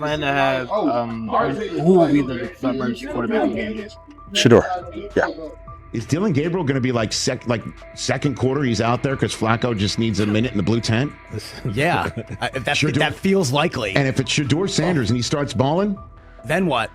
plan to have who will be the emergency quarterback in game? Shedeur. Yeah. Is Dylan Gabriel going to be like second quarter? He's out there because Flacco just needs a minute in the blue tent. Yeah, that feels likely. And if it's Shedeur Sanders and he starts balling, then what?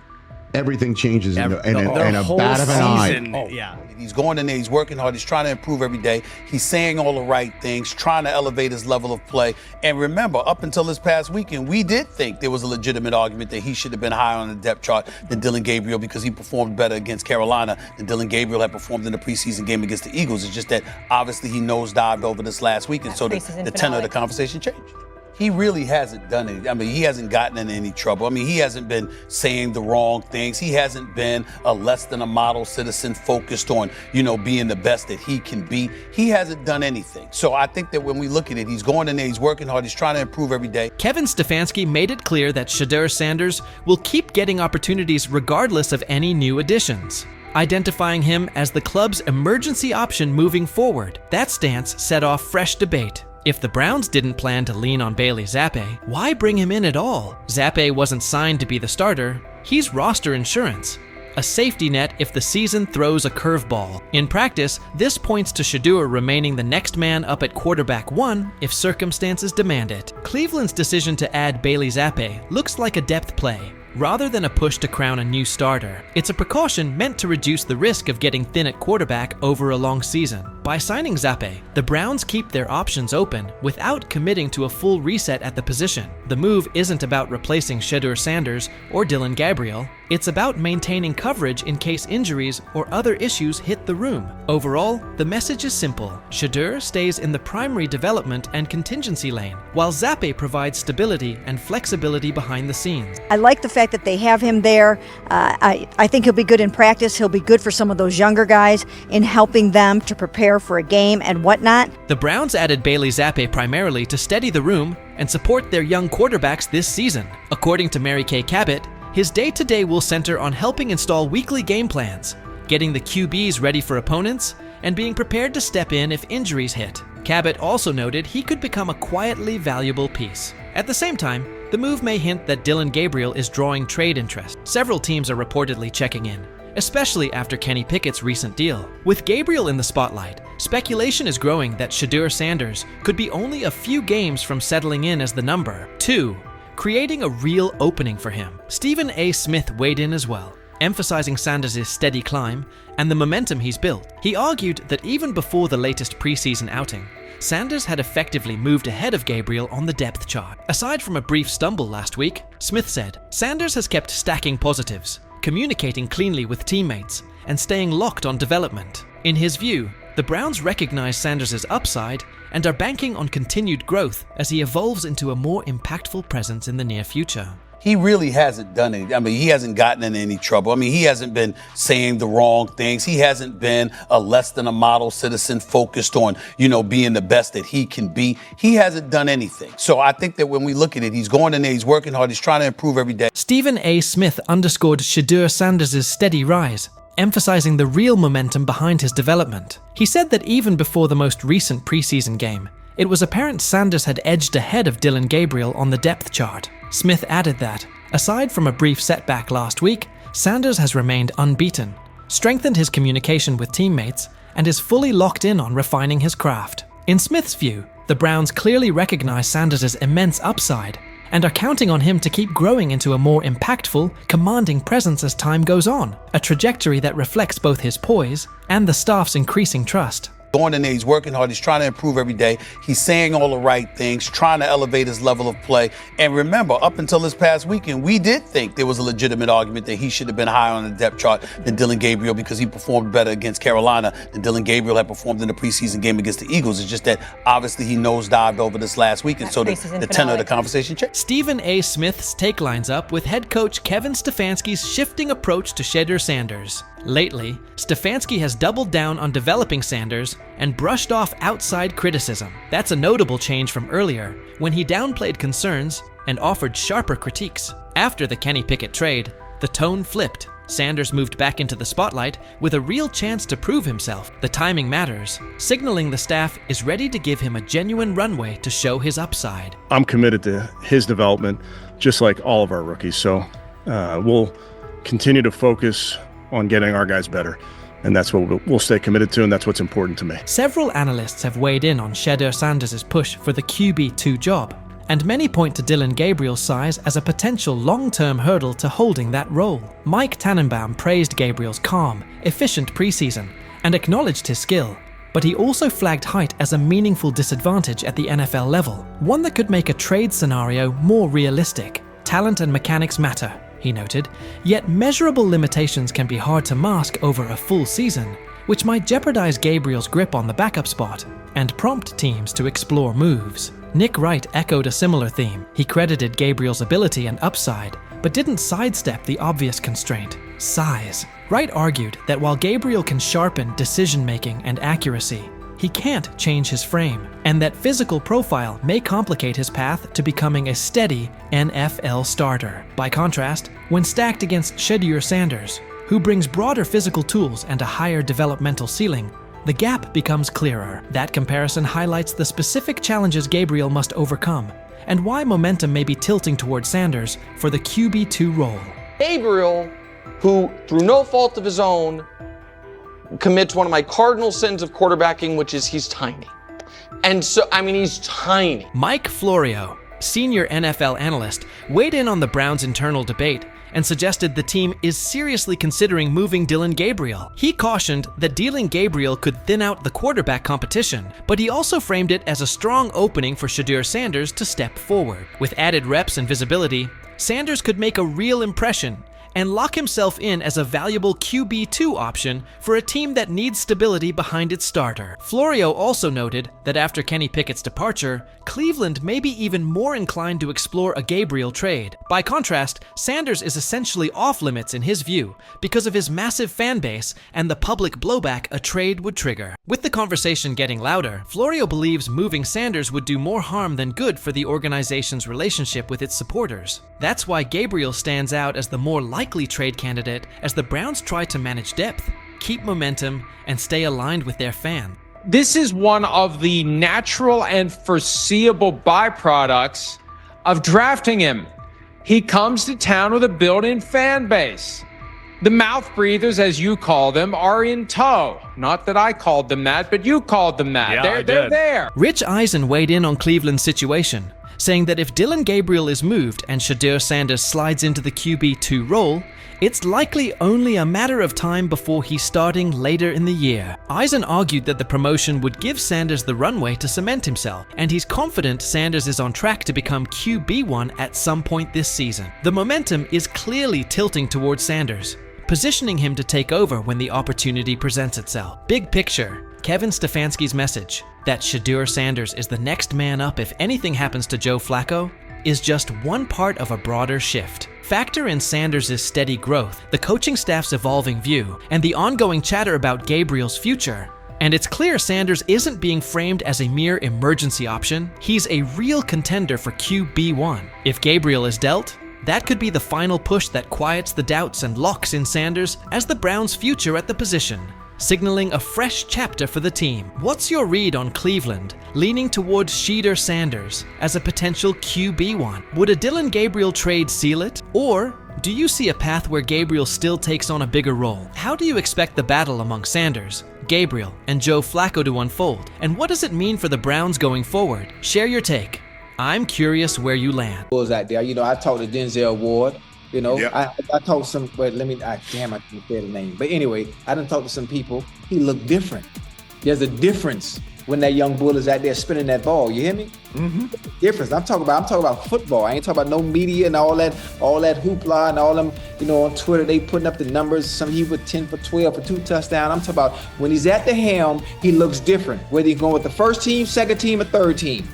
Everything changes in a bat of an eye. Yeah. He's going in there, he's working hard, he's trying to improve every day. He's saying all the right things, trying to elevate his level of play. And remember, up until this past weekend, we did think there was a legitimate argument that he should have been higher on the depth chart than Dylan Gabriel because he performed better against Carolina than Dylan Gabriel had performed in the preseason game against the Eagles. It's just that obviously he nosedived over this last week, and so the tenor of the conversation changed. He really hasn't done it. I mean, he hasn't gotten in any trouble. I mean, he hasn't been saying the wrong things. He hasn't been a less than a model citizen focused on, being the best that he can be. He hasn't done anything. So I think that when we look at it, he's going in there, he's working hard, he's trying to improve every day. Kevin Stefanski made it clear that Shedeur Sanders will keep getting opportunities regardless of any new additions, identifying him as the club's emergency option moving forward. That stance set off fresh debate. If the Browns didn't plan to lean on Bailey Zappi, why bring him in at all? Zappi wasn't signed to be the starter. He's roster insurance, a safety net if the season throws a curveball. In practice, this points to Shedeur remaining the next man up at quarterback 1 if circumstances demand it. Cleveland's decision to add Bailey Zappi looks like a depth play, rather than a push to crown a new starter. It's a precaution meant to reduce the risk of getting thin at quarterback over a long season. By signing Zappi, the Browns keep their options open without committing to a full reset at the position. The move isn't about replacing Shedeur Sanders or Dylan Gabriel. It's about maintaining coverage in case injuries or other issues hit the room. Overall, the message is simple. Shedeur stays in the primary development and contingency lane, while Zappi provides stability and flexibility behind the scenes. I like the fact that they have him there. I think he'll be good in practice. He'll be good for some of those younger guys in helping them to prepare for a game and whatnot. The Browns added Bailey Zappi primarily to steady the room and support their young quarterbacks this season. According to Mary Kay Cabot, his day-to-day will center on helping install weekly game plans, getting the QBs ready for opponents, and being prepared to step in if injuries hit. Cabot also noted he could become a quietly valuable piece. At the same time, the move may hint that Dylan Gabriel is drawing trade interest. Several teams are reportedly checking in, especially after Kenny Pickett's recent deal. With Gabriel in the spotlight, speculation is growing that Shedeur Sanders could be only a few games from settling in as the number 2, creating a real opening for him. Stephen A. Smith weighed in as well, emphasizing Sanders' steady climb and the momentum he's built. He argued that even before the latest preseason outing, Sanders had effectively moved ahead of Gabriel on the depth chart. Aside from a brief stumble last week, Smith said, Sanders has kept stacking positives, communicating cleanly with teammates, and staying locked on development. In his view, the Browns recognize Sanders' upside and are banking on continued growth as he evolves into a more impactful presence in the near future. He really hasn't done it. I mean, he hasn't gotten in any trouble. I mean, he hasn't been saying the wrong things. He hasn't been a less than a model citizen focused on, being the best that he can be. He hasn't done anything. So I think that when we look at it, he's going in there, he's working hard, he's trying to improve every day. Stephen A. Smith underscored Shedeur Sanders' steady rise, emphasizing the real momentum behind his development. He said that even before the most recent preseason game, it was apparent Sanders had edged ahead of Dylan Gabriel on the depth chart. Smith added that, aside from a brief setback last week, Sanders has remained unbeaten, strengthened his communication with teammates, and is fully locked in on refining his craft. In Smith's view, the Browns clearly recognize Sanders' immense upside and are counting on him to keep growing into a more impactful, commanding presence as time goes on, a trajectory that reflects both his poise and the staff's increasing trust. Going in there, he's working hard, he's trying to improve every day. He's saying all the right things, trying to elevate his level of play. And remember, up until this past weekend, we did think there was a legitimate argument that he should have been higher on the depth chart than Dylan Gabriel because he performed better against Carolina than Dylan Gabriel had performed in the preseason game against the Eagles. It's just that obviously he nosedived over this last week, and so the tenor of the conversation changed. Stephen A. Smith's take lines up with head coach Kevin Stefanski's shifting approach to Shedeur Sanders. Lately, Stefanski has doubled down on developing Sanders and brushed off outside criticism. That's a notable change from earlier, when he downplayed concerns and offered sharper critiques. After the Kenny Pickett trade, the tone flipped. Sanders moved back into the spotlight with a real chance to prove himself. The timing matters, signaling the staff is ready to give him a genuine runway to show his upside. I'm committed to his development. just like all of our rookies. So we'll continue to focus on getting our guys better. And that's what we'll stay committed to, and that's what's important to me. Several analysts have weighed in on Shedeur Sanders' push for the QB2 job, and many point to Dillon Gabriel's size as a potential long-term hurdle to holding that role. Mike Tannenbaum praised Gabriel's calm, efficient preseason, and acknowledged his skill, but he also flagged height as a meaningful disadvantage at the NFL level, one that could make a trade scenario more realistic. Talent and mechanics matter, he noted, yet measurable limitations can be hard to mask over a full season, which might jeopardize Gabriel's grip on the backup spot and prompt teams to explore moves. Nick Wright echoed a similar theme. He credited Gabriel's ability and upside, but didn't sidestep the obvious constraint: size. Wright argued that while Gabriel can sharpen decision-making and accuracy, he can't change his frame, and that physical profile may complicate his path to becoming a steady NFL starter. By contrast, when stacked against Shedeur Sanders, who brings broader physical tools and a higher developmental ceiling, the gap becomes clearer. That comparison highlights the specific challenges Gabriel must overcome, and why momentum may be tilting toward Sanders for the QB2 role. Gabriel, who, through no fault of his own, commits one of my cardinal sins of quarterbacking, which is he's tiny. And so, he's tiny. Mike Florio, senior NFL analyst, weighed in on the Browns' internal debate and suggested the team is seriously considering moving Dillon Gabriel. He cautioned that dealing Gabriel could thin out the quarterback competition, but he also framed it as a strong opening for Shedeur Sanders to step forward. With added reps and visibility, Sanders could make a real impression and lock himself in as a valuable QB2 option for a team that needs stability behind its starter. Florio also noted that after Kenny Pickett's departure, Cleveland may be even more inclined to explore a Gabriel trade. By contrast, Sanders is essentially off-limits in his view because of his massive fan base and the public blowback a trade would trigger. With the conversation getting louder, Florio believes moving Sanders would do more harm than good for the organization's relationship with its supporters. That's why Gabriel stands out as the more likely trade candidate as the Browns try to manage depth, keep momentum, and stay aligned with their fan. This is one of the natural and foreseeable byproducts of drafting him. He comes to town with a built-in fan base. The mouth breathers, as you call them, are in tow. Not that I called them that, but you called them that. Yeah, They're there. Rich Eisen weighed in on Cleveland's situation, saying that if Dillon Gabriel is moved and Shedeur Sanders slides into the QB2 role, it's likely only a matter of time before he's starting later in the year. Eisen argued that the promotion would give Sanders the runway to cement himself, and he's confident Sanders is on track to become QB1 at some point this season. The momentum is clearly tilting towards Sanders, positioning him to take over when the opportunity presents itself. Big picture, Kevin Stefanski's message that Shedeur Sanders is the next man up if anything happens to Joe Flacco is just one part of a broader shift. Factor in Sanders' steady growth, the coaching staff's evolving view, and the ongoing chatter about Gabriel's future, and it's clear Sanders isn't being framed as a mere emergency option. He's a real contender for QB1. If Gabriel is dealt, that could be the final push that quiets the doubts and locks in Sanders as the Browns' future at the position, signaling a fresh chapter for the team. What's your read on Cleveland leaning towards Shedeur Sanders as a potential QB1? Would a Dillon Gabriel trade seal it? Or do you see a path where Gabriel still takes on a bigger role? How do you expect the battle among Sanders, Gabriel, and Joe Flacco to unfold? And what does it mean for the Browns going forward? Share your take. I'm curious where you land. Was out there, I talked to Denzel Ward. Yeah. I talked to some, but I can't say the name. But anyway, I done talked to some people. He looked different. There's a difference when that young bull is out there spinning that ball. You hear me? Mm-hmm. Difference. I'm talking about football. I ain't talking about no media and all that hoopla and all them, on Twitter, they putting up the numbers. Some he was 10 for 12 for 2 touchdowns. I'm talking about when he's at the helm, he looks different. Whether he's going with the first team, second team, or third team,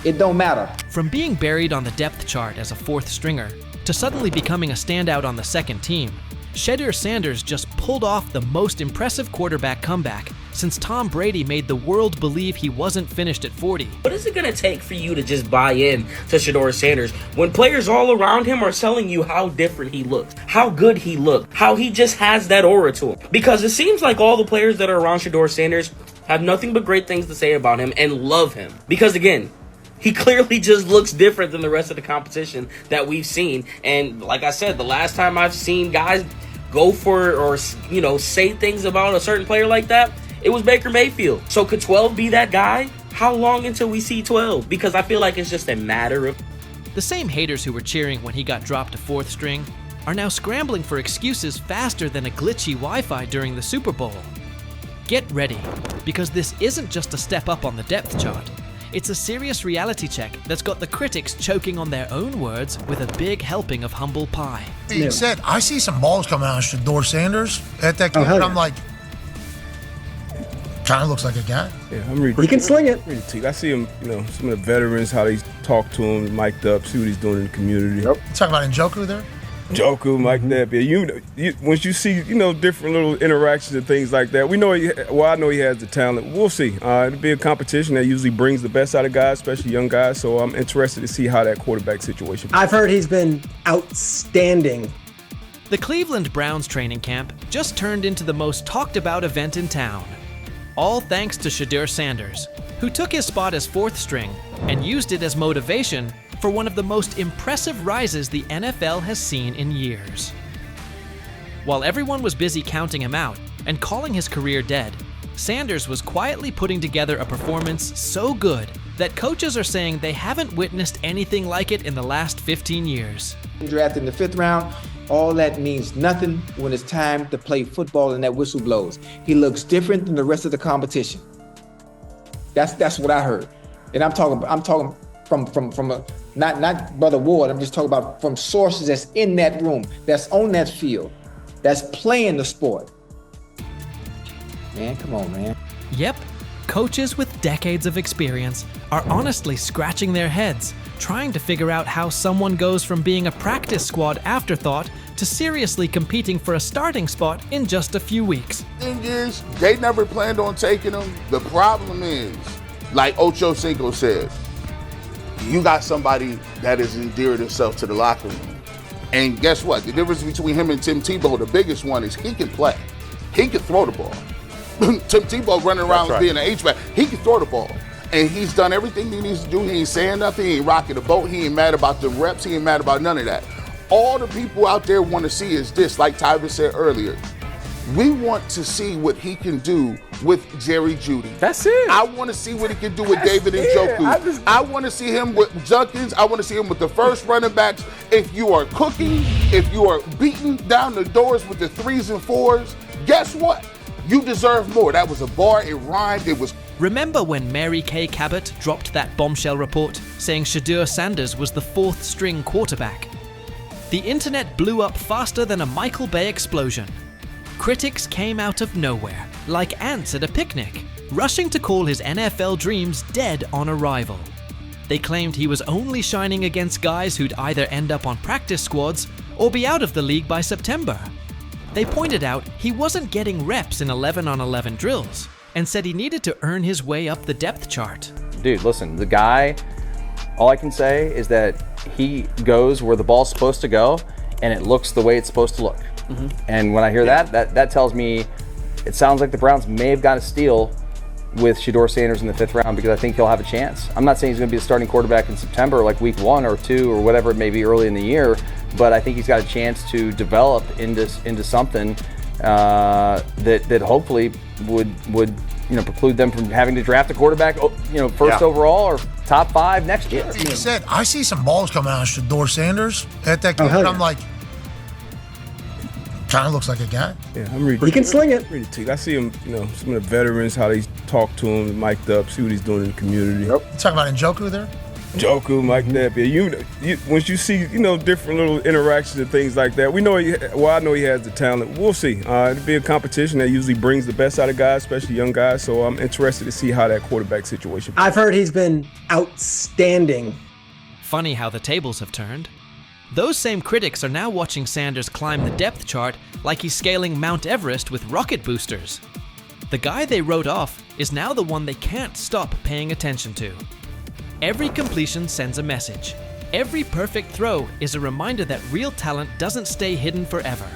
it don't matter. From being buried on the depth chart as a fourth stringer to suddenly becoming a standout on the second team, Shedeur Sanders just pulled off the most impressive quarterback comeback since Tom Brady made the world believe he wasn't finished at 40. What is it going to take for you to just buy in to Shedeur Sanders when players all around him are telling you how different he looks, how good he looked, how he just has that aura to him? Because it seems like all the players that are around Shedeur Sanders have nothing but great things to say about him and love him. Because again, He clearly just looks different than the rest of the competition that we've seen. And like I said, the last time I've seen guys go for or, you know, say things about a certain player like that, it was Baker Mayfield. So could 12 be that guy? How long until we see 12? Because I feel like it's just a matter of... The same haters who were cheering when he got dropped to fourth string are now scrambling for excuses faster than a glitchy Wi-Fi during the Super Bowl. Get ready, because this isn't just a step up on the depth chart. It's a serious reality check that's got the critics choking on their own words with a big helping of humble pie. Being said, I see some balls coming out of Shedeur Sanders at that game, and I'm like, kind of looks like a guy. Yeah, I'm ready. He can sling it. I see him, you know, some of the veterans, how they talk to him, mic'd up, see what he's doing in the community. Yep. Talking about Njoku there? Njoku, mic'd up. Yeah, once you see, you know, different little interactions and things like that, we know, I know he has the talent. We'll see. It'll be a competition that usually brings the best out of guys, especially young guys, so I'm interested to see how that quarterback situation. I've heard he's been outstanding. The Cleveland Browns training camp just turned into the most talked about event in town. All thanks to Shedeur Sanders, who took his spot as fourth string and used it as motivation for one of the most impressive rises the NFL has seen in years. While everyone was busy counting him out and calling his career dead, Sanders was quietly putting together a performance so good that coaches are saying they haven't witnessed anything like it in the last 15 years. Drafted in the 5th round, all that means nothing when it's time to play football and that whistle blows. He looks different than the rest of the competition. That's what I heard. And I'm talking from a, not Brother Ward, I'm just talking about from sources that's in that room, that's on that field, that's playing the sport. Man, come on, man. Yep, coaches with decades of experience are honestly scratching their heads, trying to figure out how someone goes from being a practice squad afterthought to seriously competing for a starting spot in just a few weeks. Thing is, they never planned on taking him. The problem is, like Ocho Cinco said, you got somebody that has endeared himself to the locker room. And guess what? The difference between him and Tim Tebow, the biggest one, is he can play. He can throw the ball. Tim Tebow running around being an H-back, he can throw the ball. And he's done everything he needs to do. He ain't saying nothing. He ain't rocking the boat. He ain't mad about the reps. He ain't mad about none of that. All the people out there want to see is this, like Tyver said earlier. We want to see what he can do with Jerry Jeudy. That's it. I want to see what he can do with David Njoku. I want to see him with Junkins. I want to see him with the first running backs. If you are cooking, if you are beating down the doors with the 3s and 4s, guess what? You deserve more. That was a bar. It rhymed. It was. Remember when Mary Kay Cabot dropped that bombshell report saying Shedeur Sanders was the 4th string quarterback? The internet blew up faster than a Michael Bay explosion. Critics came out of nowhere, like ants at a picnic, rushing to call his NFL dreams dead on arrival. They claimed he was only shining against guys who'd either end up on practice squads or be out of the league by September. They pointed out he wasn't getting reps in 11-on-11 drills and said he needed to earn his way up the depth chart. Dude, listen, the guy, all I can say is that he goes where the ball's supposed to go and it looks the way it's supposed to look. Mm-hmm. And when I hear that tells me it sounds like the Browns may have got a steal with Shedeur Sanders in the 5th round, because I think he'll have a chance. I'm not saying he's going to be a starting quarterback in September, like week 1 or 2 or whatever it may be early in the year, but I think he's got a chance to develop into something that hopefully would preclude them from having to draft a quarterback, first overall or top 5 next year. He said, I see some balls coming out of Shedeur Sanders at that game, and I'm like, kind of looks like a guy. Yeah, I'm ready. He can sling it. I see him, some of the veterans, how they talk to him, mic'd up, see what he's doing in the community. Yep. Talking about Njoku there? Njoku, mic'd up. Yeah, once you see, different little interactions and things like that, we know I know he has the talent. We'll see. It'll be a competition that usually brings the best out of guys, especially young guys, so I'm interested to see how that quarterback situation. I've heard he's been outstanding. Funny how the tables have turned. Those same critics are now watching Sanders climb the depth chart like he's scaling Mount Everest with rocket boosters. The guy they wrote off is now the one they can't stop paying attention to. Every completion sends a message. Every perfect throw is a reminder that real talent doesn't stay hidden forever.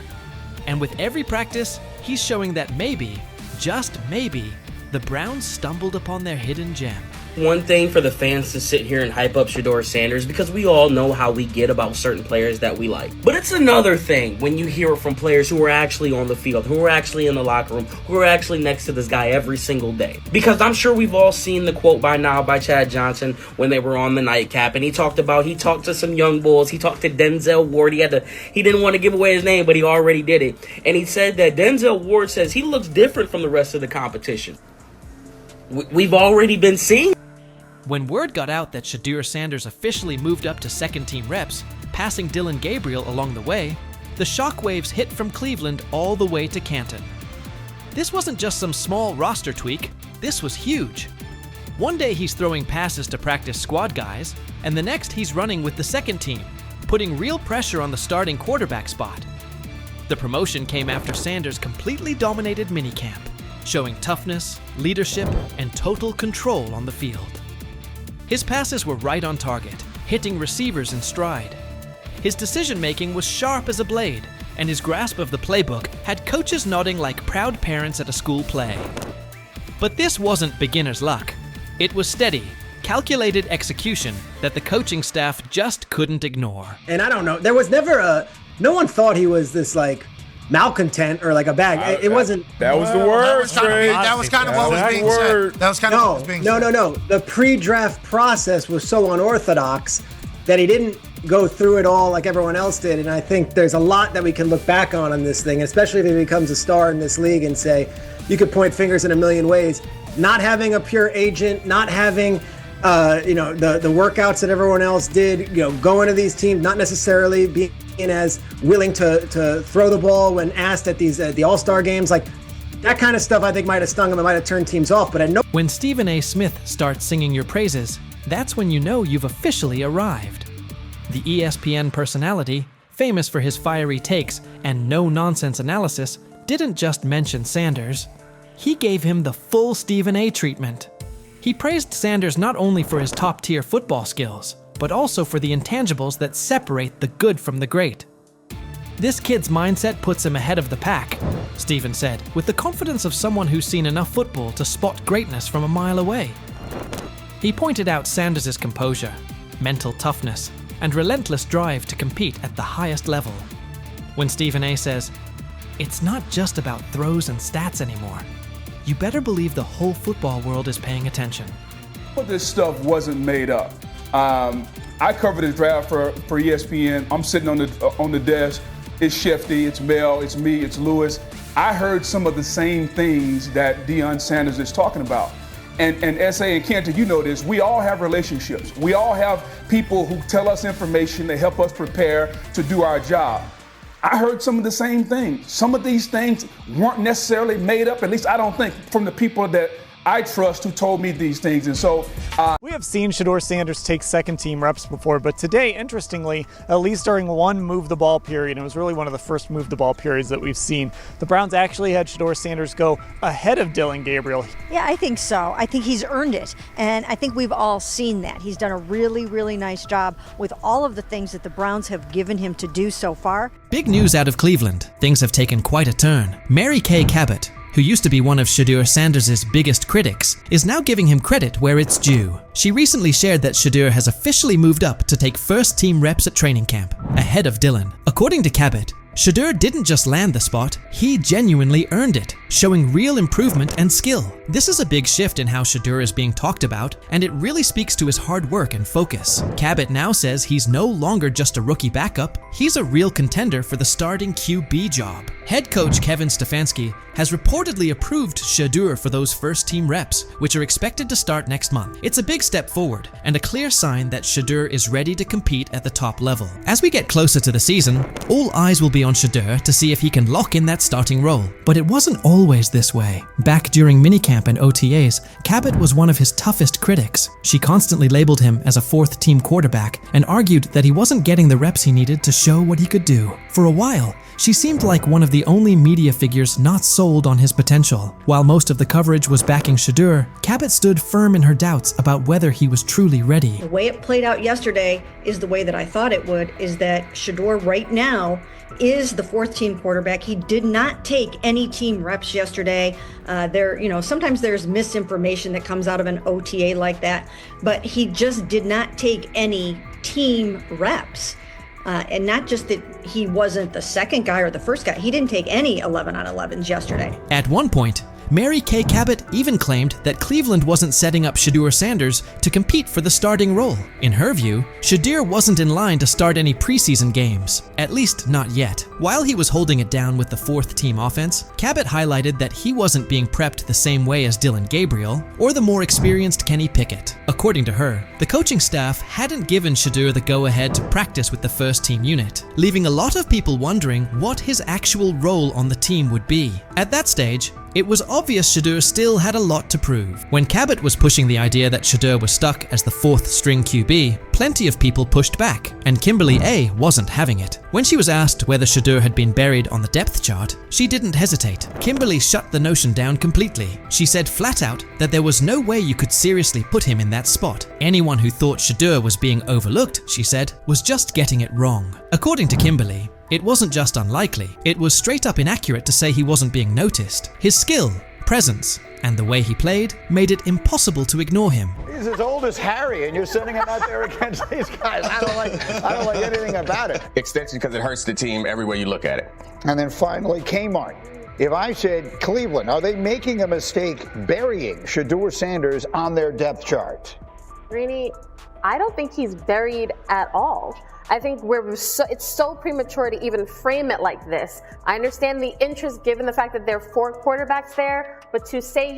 And with every practice, he's showing that maybe, just maybe, the Browns stumbled upon their hidden gem. One thing for the fans to sit here and hype up Shedeur Sanders because we all know how we get about certain players that we like. But it's another thing when you hear it from players who are actually on the field, who are actually in the locker room, who are actually next to this guy every single day. Because I'm sure we've all seen the quote by now by Chad Johnson when they were on the nightcap, and he talked to some young bulls. He talked to Denzel Ward. He didn't want to give away his name, but he already did it. And he said that Denzel Ward says he looks different from the rest of the competition. We've already been seeing. When word got out that Shedeur Sanders officially moved up to second-team reps, passing Dillon Gabriel along the way, the shockwaves hit from Cleveland all the way to Canton. This wasn't just some small roster tweak, this was huge. One day he's throwing passes to practice squad guys, and the next he's running with the second team, putting real pressure on the starting quarterback spot. The promotion came after Sanders completely dominated minicamp, showing toughness, leadership, and total control on the field. His passes were right on target, hitting receivers in stride. His decision-making was sharp as a blade, and his grasp of the playbook had coaches nodding like proud parents at a school play. But this wasn't beginner's luck. It was steady, calculated execution that the coaching staff just couldn't ignore. And I don't know, there was never no one thought he was this like malcontent or like a bag. It wasn't. That was the word, That was kind of what was being said. That was kind of what was being said. No. The pre-draft process was so unorthodox that he didn't go through it all like everyone else did. And I think there's a lot that we can look back on this thing, especially if he becomes a star in this league and say, you could point fingers in a million ways. Not having a pure agent, not having the workouts that everyone else did, going to these teams, not necessarily being as willing to throw the ball when asked at the All-Star games, like that kind of stuff I think might have stung him and might have turned teams off. But when Stephen A. Smith starts singing your praises, that's when you know you've officially arrived. The ESPN personality, famous for his fiery takes and no-nonsense analysis, didn't just mention Sanders. He gave him the full Stephen A. treatment. He praised Sanders not only for his top-tier football skills, but also for the intangibles that separate the good from the great. This kid's mindset puts him ahead of the pack, Stephen said, with the confidence of someone who's seen enough football to spot greatness from a mile away. He pointed out Sanders' composure, mental toughness, and relentless drive to compete at the highest level. When Stephen A. says, "It's not just about throws and stats anymore," you better believe the whole football world is paying attention. All this stuff wasn't made up. I covered the draft for ESPN. I'm sitting on the desk. It's Shefty, it's Mel, it's me, it's Lewis. I heard some of the same things that Deion Sanders is talking about. And S.A. and Cantor, you know this, we all have relationships. We all have people who tell us information, they help us prepare to do our job. I heard some of the same things. Some of these things weren't necessarily made up, at least I don't think, from the people that I trust who told me these things. And so we have seen Shedeur Sanders take second team reps before, but today, interestingly, at least during one move the ball period, it was really one of the first move the ball periods that we've seen, the Browns actually had Shedeur Sanders go ahead of Dillon Gabriel. Yeah, I think so. I think he's earned it. And I think we've all seen that. He's done a really, really nice job with all of the things that the Browns have given him to do so far. Big news out of Cleveland. Things have taken quite a turn. Mary Kay Cabot, who used to be one of Shedeur Sanders' biggest critics, is now giving him credit where it's due. She recently shared that Shedeur has officially moved up to take first-team reps at training camp, ahead of Dillon. According to Cabot, Shedeur didn't just land the spot, he genuinely earned it, showing real improvement and skill. This is a big shift in how Shedeur is being talked about, and it really speaks to his hard work and focus. Cabot now says he's no longer just a rookie backup, he's a real contender for the starting QB job. Head coach Kevin Stefanski has reportedly approved Shedeur for those first-team reps, which are expected to start next month. It's a big step forward, and a clear sign that Shedeur is ready to compete at the top level. As we get closer to the season, all eyes will be on Shedeur to see if he can lock in that starting role. But it wasn't always this way. Back during minicamp and OTAs, Cabot was one of his toughest critics. She constantly labeled him as a fourth-team quarterback and argued that he wasn't getting the reps he needed to show what he could do. For a while, she seemed like one of the the only media figures not sold on his potential. While most of the coverage was backing Shedeur, Cabot stood firm in her doubts about whether he was truly ready. The way it played out yesterday is the way that I thought it would, is that Shedeur right now is the fourth team quarterback. He did not take any team reps yesterday. Sometimes there's misinformation that comes out of an OTA like that, but he just did not take any team reps. And not just that he wasn't the second guy or the first guy, he didn't take any 11 on 11s yesterday. At one point, Mary Kay Cabot even claimed that Cleveland wasn't setting up Shedeur Sanders to compete for the starting role. In her view, Shedeur wasn't in line to start any preseason games, at least not yet. While he was holding it down with the fourth team offense, Cabot highlighted that he wasn't being prepped the same way as Dillon Gabriel or the more experienced Kenny Pickett. According to her, the coaching staff hadn't given Shedeur the go-ahead to practice with the first team unit, leaving a lot of people wondering what his actual role on the team would be. At that stage, it was obvious Shedeur still had a lot to prove. When Cabot was pushing the idea that Shedeur was stuck as the fourth string QB, plenty of people pushed back, and Kimberly A wasn't having it. When she was asked whether Shedeur had been buried on the depth chart, she didn't hesitate. Kimberly shut the notion down completely. She said flat out that there was no way you could seriously put him in that spot. Anyone who thought Shedeur was being overlooked, she said, was just getting it wrong. According to Kimberly, it wasn't just unlikely, it was straight up inaccurate to say he wasn't being noticed. His skill, presence, and the way he played made it impossible to ignore him. He's as old as Harry, and you're sending him out there against these guys. I don't like anything about it. Extension because it hurts the team every way you look at it. And then finally, Kmart. If I said Cleveland, are they making a mistake burying Shedeur Sanders on their depth chart? Greeny, I don't think he's buried at all. I think it's so premature to even frame it like this. I understand the interest given the fact that there are 4 quarterbacks there, but to say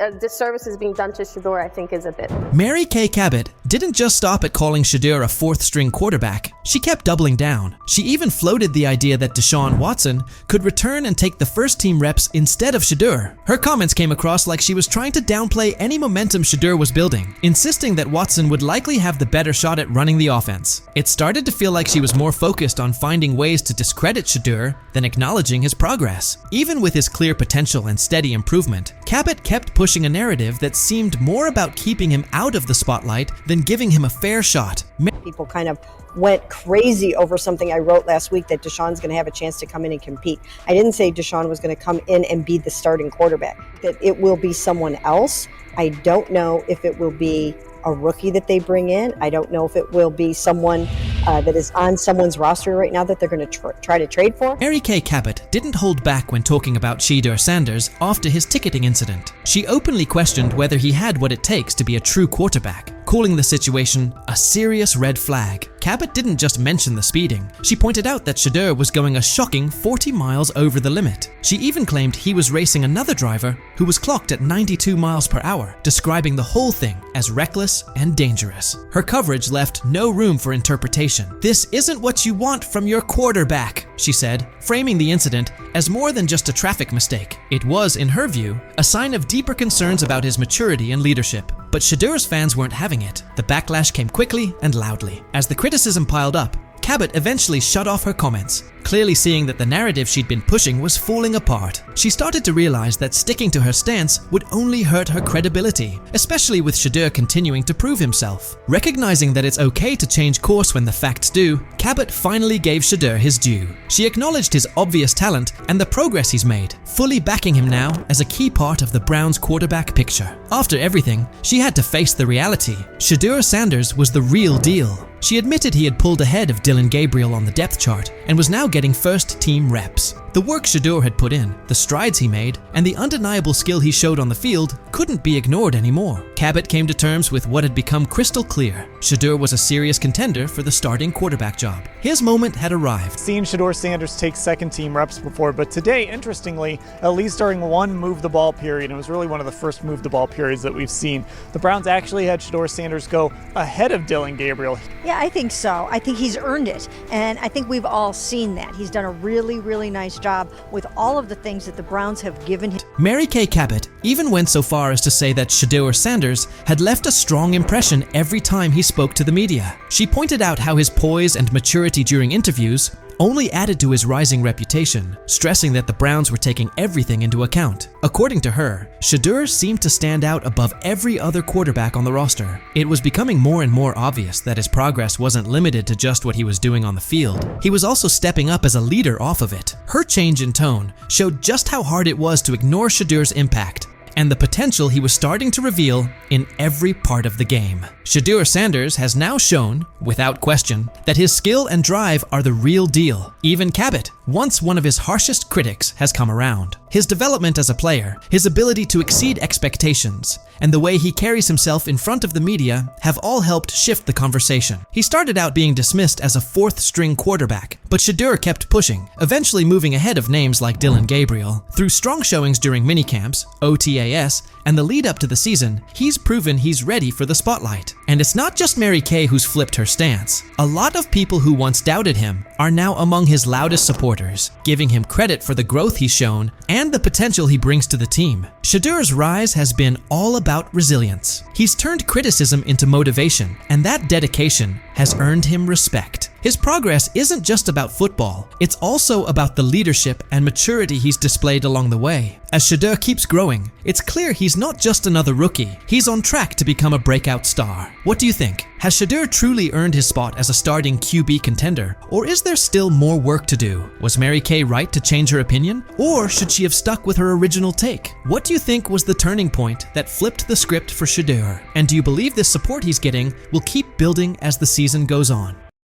a disservice is being done to Shedeur, I think is a bit. Mary Kay Cabot didn't just stop at calling Shedeur a fourth string quarterback. She kept doubling down. She even floated the idea that Deshaun Watson could return and take the first team reps instead of Shedeur. Her comments came across like she was trying to downplay any momentum Shedeur was building, insisting that Watson would likely have the better shot at running the offense. It started to feel like she was more focused on finding ways to discredit Shedeur than acknowledging his progress. Even with his clear potential and steady improvement, Cabot kept pushing a narrative that seemed more about keeping him out of the spotlight than giving him a fair shot. People kind of went crazy over something I wrote last week, that Deshaun's going to have a chance to come in and compete. I didn't say Deshaun was going to come in and be the starting quarterback, that it will be someone else. I don't know if it will be a rookie that they bring in. I don't know if it will be someone that is on someone's roster right now that they're going to try to trade for. Mary Kay Cabot didn't hold back when talking about Shedeur Sanders after his ticketing incident. She openly questioned whether he had what it takes to be a true quarterback, calling the situation a serious red flag. Cabot didn't just mention the speeding. She pointed out that Shedeur was going a shocking 40 miles over the limit. She even claimed he was racing another driver who was clocked at 92 miles per hour, describing the whole thing as reckless and dangerous. Her coverage left no room for interpretation. "This isn't what you want from your quarterback," she said, framing the incident as more than just a traffic mistake. It was, in her view, a sign of deeper concerns about his maturity and leadership. But Shedeur's fans weren't having it. The backlash came quickly and loudly. As the criticism piled up, Cabot eventually shut off her comments, clearly seeing that the narrative she'd been pushing was falling apart. She started to realize that sticking to her stance would only hurt her credibility, especially with Shedeur continuing to prove himself. Recognizing that it's okay to change course when the facts do, Cabot finally gave Shedeur his due. She acknowledged his obvious talent and the progress he's made, fully backing him now as a key part of the Browns' quarterback picture. After everything, she had to face the reality. Shedeur Sanders was the real deal. She admitted he had pulled ahead of Dillon Gabriel on the depth chart and was now getting first-team reps. The work Shedeur had put in, the strides he made, and the undeniable skill he showed on the field couldn't be ignored anymore. Cabot came to terms with what had become crystal clear. Shedeur was a serious contender for the starting quarterback job. His moment had arrived. Seen Shedeur Sanders take second-team reps before, but today, interestingly, at least during one move-the-ball period, it was really one of the first move-the-ball periods that we've seen, the Browns actually had Shedeur Sanders go ahead of Dillon Gabriel. Yeah, I think so. I think he's earned it, and I think we've all seen that. He's done a really, really nice job with all of the things that the Browns have given him. Mary Kay Cabot even went so far as to say that Shedeur Sanders had left a strong impression every time he spoke to the media. She pointed out how his poise and maturity during interviews only added to his rising reputation, stressing that the Browns were taking everything into account. According to her, Shedeur seemed to stand out above every other quarterback on the roster. It was becoming more and more obvious that his progress wasn't limited to just what he was doing on the field. He was also stepping up as a leader off of it. Her change in tone showed just how hard it was to ignore Shedeur's impact and the potential he was starting to reveal in every part of the game. Shedeur Sanders has now shown, without question, that his skill and drive are the real deal. Even Cabot, once one of his harshest critics, has come around. His development as a player, his ability to exceed expectations, and the way he carries himself in front of the media have all helped shift the conversation. He started out being dismissed as a fourth-string quarterback, but Shedeur kept pushing, eventually moving ahead of names like Dillon Gabriel. Through strong showings during minicamps, OTAS, and the lead up to the season, he's proven he's ready for the spotlight. And it's not just Mary Kay who's flipped her stance. A lot of people who once doubted him are now among his loudest supporters, giving him credit for the growth he's shown and the potential he brings to the team. Shedeur's rise has been all about resilience. He's turned criticism into motivation, and that dedication has earned him respect. His progress isn't just about football, it's also about the leadership and maturity he's displayed along the way. As Shedeur keeps growing, it's clear he's not just another rookie, he's on track to become a breakout star. What do you think? Has Shedeur truly earned his spot as a starting QB contender, or is there still more work to do? Was Mary Kay right to change her opinion, or should she have stuck with her original take? What do you think was the turning point that flipped the script for Shedeur? And do you believe this support he's getting will keep building as the season goes on?